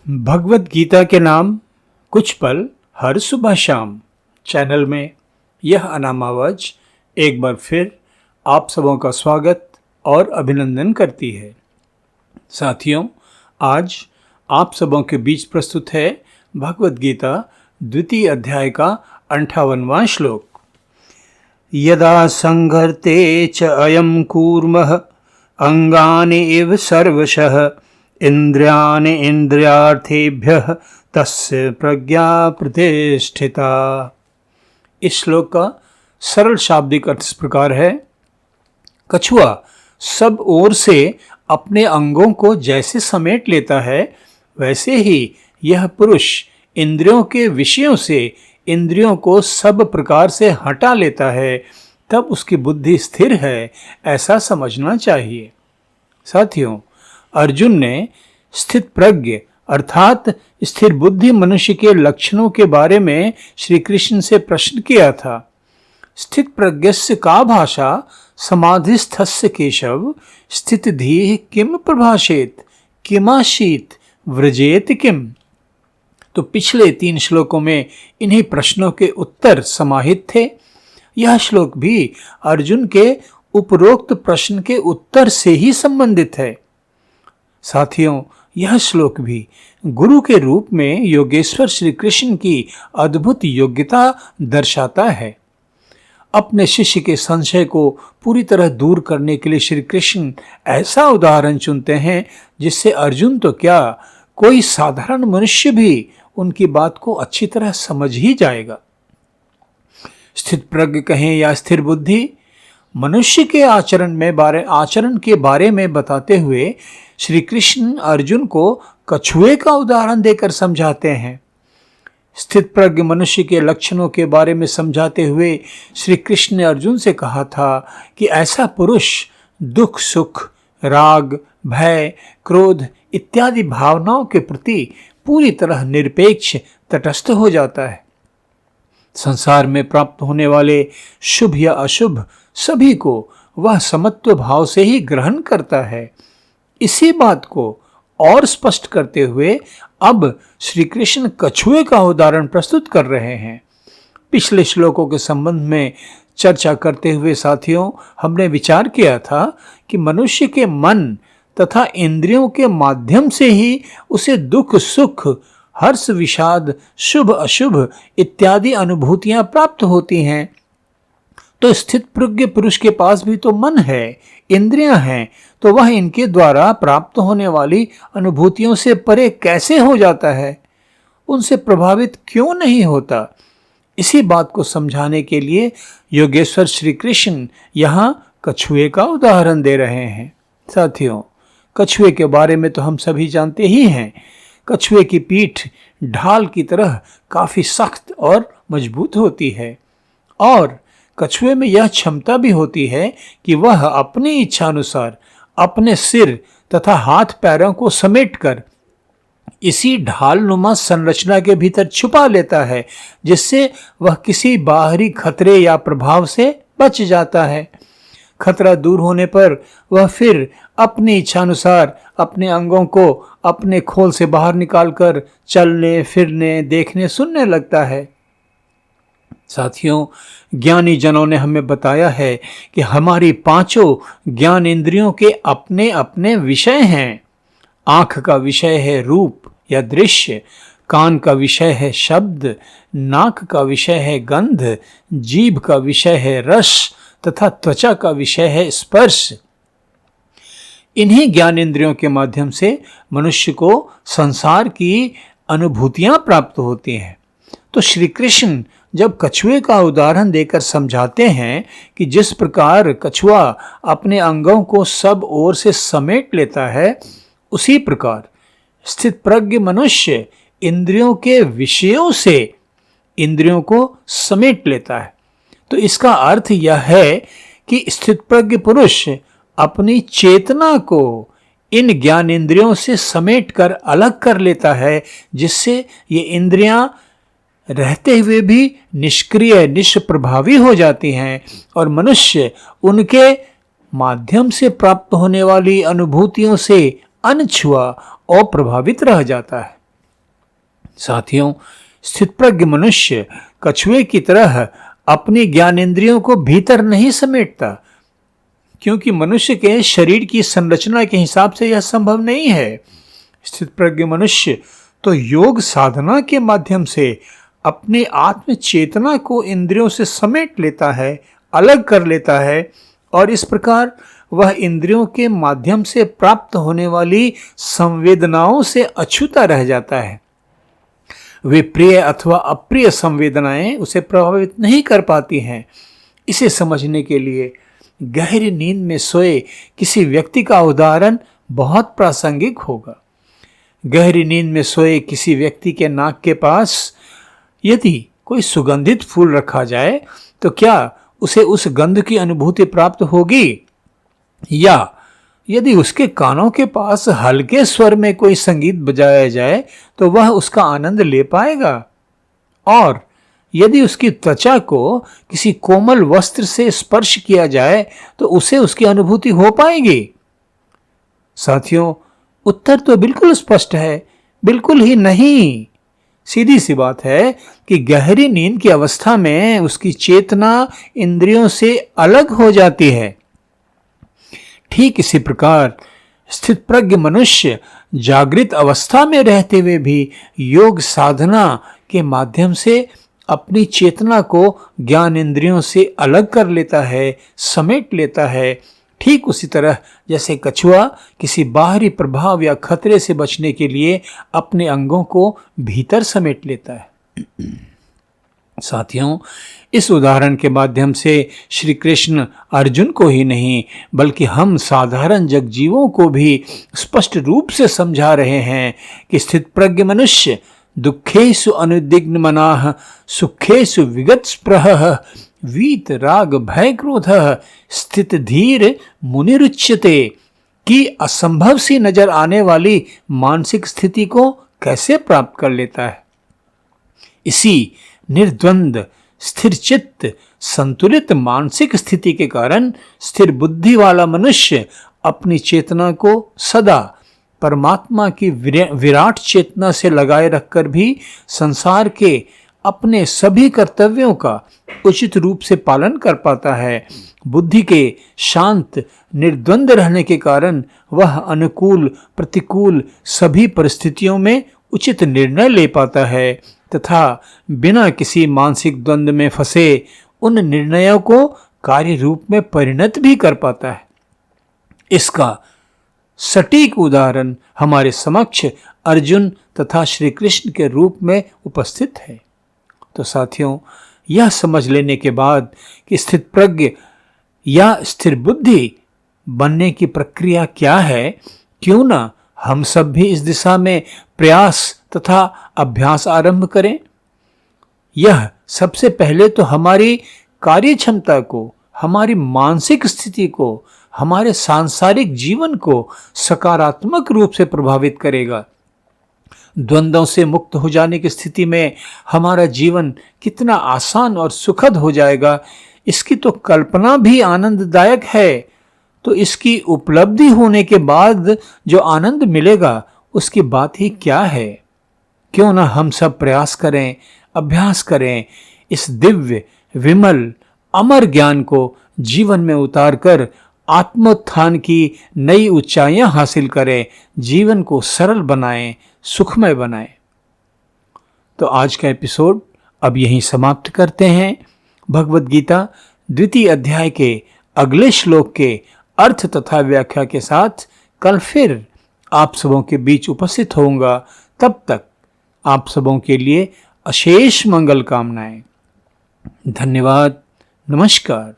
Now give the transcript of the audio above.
भगवत गीता के नाम कुछ पल हर सुबह शाम चैनल में यह अनामावज एक बार फिर आप सबों का स्वागत और अभिनंदन करती है। साथियों, आज आप सबों के बीच प्रस्तुत है भगवत गीता द्वितीय अध्याय का 58वां श्लोक। यदा संघर्ते च अयं कूर्मः अंगानि इव सर्वशः इंद्रियाणि इंद्रियार्थेभ्यः तस्य प्रज्ञा प्रतिष्ठिता। इस श्लोक का सरल शाब्दिक अर्थ इस प्रकार है। कछुआ सब ओर से अपने अंगों को जैसे समेट लेता है, वैसे ही यह पुरुष इंद्रियों के विषयों से इंद्रियों को सब प्रकार से हटा लेता है, तब उसकी बुद्धि स्थिर है, ऐसा समझना चाहिए। साथियों, अर्जुन ने स्थित प्रज्ञ अर्थात स्थिर बुद्धि मनुष्य के लक्षणों के बारे में श्री कृष्ण से प्रश्न किया था। स्थित प्रज्ञस्य का भाषा समाधिस्थस्य केशव स्थित धीः किम प्रभाषेत किमाशीत व्रजेत किम। तो पिछले 3 श्लोकों में इन्हीं प्रश्नों के उत्तर समाहित थे। यह श्लोक भी अर्जुन के उपरोक्त प्रश्न के उत्तर से ही संबंधित है। साथियों, यह श्लोक भी गुरु के रूप में योगेश्वर श्री कृष्ण की अद्भुत योग्यता दर्शाता है। अपने शिष्य के संशय को पूरी तरह दूर करने के लिए श्री कृष्ण ऐसा उदाहरण चुनते हैं जिससे अर्जुन तो क्या, कोई साधारण मनुष्य भी उनकी बात को अच्छी तरह समझ ही जाएगा। स्थित प्रज्ञ कहें या स्थिर बुद्धि, मनुष्य के आचरण के बारे में बताते हुए श्री कृष्ण अर्जुन को कछुए का उदाहरण देकर समझाते हैं। स्थित प्रज्ञ मनुष्य के लक्षणों के बारे में समझाते हुए श्री कृष्ण ने अर्जुन से कहा था कि ऐसा पुरुष दुख सुख, राग, भय, क्रोध इत्यादि भावनाओं के प्रति पूरी तरह निरपेक्ष तटस्थ हो जाता है। संसार में प्राप्त होने वाले शुभ या अशुभ सभी को वह समत्व भाव से ही ग्रहण करता है। इसी बात को और स्पष्ट करते हुए अब श्री कृष्ण कछुए का उदाहरण प्रस्तुत कर रहे हैं। पिछले श्लोकों के संबंध में चर्चा करते हुए साथियों, हमने विचार किया था कि मनुष्य के मन तथा इंद्रियों के माध्यम से ही उसे दुख सुख, हर्ष विषाद, शुभ अशुभ इत्यादि अनुभूतियां प्राप्त होती हैं। तो स्थित प्रज्ञ पुरुष के पास भी तो मन है, इंद्रियां हैं, तो वह इनके द्वारा प्राप्त होने वाली अनुभूतियों से परे कैसे हो जाता है, उनसे प्रभावित क्यों नहीं होता। इसी बात को समझाने के लिए योगेश्वर श्री कृष्ण यहाँ कछुए का उदाहरण दे रहे हैं। साथियों, कछुए के बारे में तो हम सभी जानते ही हैं। कछुए की पीठ ढाल की तरह काफी सख्त और मजबूत होती है और कछुए में यह क्षमता भी होती है कि वह अपनी इच्छा अनुसार अपने सिर तथा हाथ पैरों को समेटकर इसी ढालनुमा संरचना के भीतर छुपा लेता है, जिससे वह किसी बाहरी खतरे या प्रभाव से बच जाता है। खतरा दूर होने पर वह फिर अपनी इच्छानुसार अपने अंगों को अपने खोल से बाहर निकालकर चलने फिरने, देखने सुनने लगता है। साथियों, ज्ञानी जनों ने हमें बताया है कि हमारी 5 ज्ञान इंद्रियों के अपने अपने विषय हैं। आंख का विषय है रूप या दृश्य, कान का विषय है शब्द, नाक का विषय है गंध, जीभ का विषय है रस तथा त्वचा का विषय है स्पर्श। इन्हीं ज्ञान इंद्रियों के माध्यम से मनुष्य को संसार की अनुभूतियां प्राप्त होती हैं। तो श्री कृष्ण जब कछुए का उदाहरण देकर समझाते हैं कि जिस प्रकार कछुआ अपने अंगों को सब ओर से समेट लेता है, उसी प्रकार स्थित प्रज्ञ मनुष्य इंद्रियों के विषयों से इंद्रियों को समेट लेता है। तो इसका अर्थ यह है कि स्थित प्रज्ञ पुरुष अपनी चेतना को इन ज्ञान इंद्रियों से समेट कर अलग कर लेता है, जिससे ये इंद्रियां रहते हुए भी निष्क्रिय निष्प्रभावी हो जाती हैं और मनुष्य उनके माध्यम से प्राप्त होने वाली अनुभूतियों से अनछुआ और प्रभावित रह जाता है। साथियों, स्थितप्रज्ञ मनुष्य कछुए की तरह अपनी ज्ञानेंद्रियों को भीतर नहीं समेटता, क्योंकि मनुष्य के शरीर की संरचना के हिसाब से यह संभव नहीं है। स्थितप्रज्ञ मनुष्य तो योग साधना के माध्यम से अपनी आत्म चेतना को इंद्रियों से समेट लेता है, अलग कर लेता है, और इस प्रकार वह इंद्रियों के माध्यम से प्राप्त होने वाली संवेदनाओं से अछूता रह जाता है। वे प्रिय अथवा अप्रिय संवेदनाएं उसे प्रभावित नहीं कर पाती हैं। इसे समझने के लिए गहरी नींद में सोए किसी व्यक्ति का उदाहरण बहुत प्रासंगिक होगा। गहरी नींद में सोए किसी व्यक्ति के नाक के पास यदि कोई सुगंधित फूल रखा जाए तो क्या उसे उस गंध की अनुभूति प्राप्त होगी? या यदि उसके कानों के पास हल्के स्वर में कोई संगीत बजाया जाए तो वह उसका आनंद ले पाएगा? और यदि उसकी त्वचा को किसी कोमल वस्त्र से स्पर्श किया जाए तो उसे उसकी अनुभूति हो पाएगी? साथियों, उत्तर तो बिल्कुल स्पष्ट है, बिल्कुल ही नहीं। सीधी सी बात है कि गहरी नींद की अवस्था में उसकी चेतना इंद्रियों से अलग हो जाती है। ठीक इसी प्रकार स्थितप्रज्ञ मनुष्य जागृत अवस्था में रहते हुए भी योग साधना के माध्यम से अपनी चेतना को ज्ञान इंद्रियों से अलग कर लेता है, समेट लेता है। ठीक उसी तरह जैसे कछुआ किसी बाहरी प्रभाव या खतरे से बचने के लिए अपने अंगों को भीतर समेट लेता है। साथियों, इस उदाहरण के माध्यम से श्री कृष्ण अर्जुन को ही नहीं बल्कि हम साधारण जगजीवों को भी स्पष्ट रूप से समझा रहे हैं कि स्थितप्रज्ञ मनुष्य दुखेषु अनुद्विग्न मनाः सुखेषु विगत स्पृहः वीत राग भय क्रोधः स्थित धीर मुनिरुच्यते की असंभव सी नजर आने वाली मानसिक स्थिति को कैसे प्राप्त कर लेता है। इसी निर्द्वंद स्थिर चित्त संतुलित मानसिक स्थिति के कारण स्थिर बुद्धि वाला मनुष्य अपनी चेतना को सदा परमात्मा की विराट चेतना से लगाए रखकर भी संसार के अपने सभी कर्तव्यों का उचित रूप से पालन कर पाता है। बुद्धि के शांत निर्द्वंद रहने के कारण वह अनुकूल प्रतिकूल सभी परिस्थितियों में उचित निर्णय ले पाता है तथा बिना किसी मानसिक द्वंद्व में फंसे उन निर्णयों को कार्य रूप में परिणत भी कर पाता है। इसका सटीक उदाहरण हमारे समक्ष अर्जुन तथा श्री कृष्ण के रूप में उपस्थित है। तो साथियों, यह समझ लेने के बाद कि स्थितप्रज्ञ या स्थिर बुद्धि बनने की प्रक्रिया क्या है, क्यों ना हम सब भी इस दिशा में प्रयास तथा अभ्यास आरंभ करें। यह सबसे पहले तो हमारी कार्य क्षमता को, हमारी मानसिक स्थिति को, हमारे सांसारिक जीवन को सकारात्मक रूप से प्रभावित करेगा। द्वंद्वों से मुक्त हो जाने की स्थिति में हमारा जीवन कितना आसान और सुखद हो जाएगा, इसकी तो कल्पना भी आनंददायक है। तो इसकी उपलब्धि होने के बाद जो आनंद मिलेगा उसकी बात ही क्या है। क्यों ना हम सब प्रयास करें, अभ्यास करें, इस दिव्य विमल अमर ज्ञान को जीवन में उतारकर आत्मोत्थान की नई ऊंचाइयां हासिल करें, जीवन को सरल बनाएं, सुखमय बनाएं। तो आज का एपिसोड अब यहीं समाप्त करते हैं। भगवद गीता द्वितीय अध्याय के अगले श्लोक के अर्थ तथा व्याख्या के साथ कल फिर आप सबों के बीच उपस्थित होऊंगा। तब तक आप सबों के लिए अशेष मंगल कामनाएं। धन्यवाद। नमस्कार।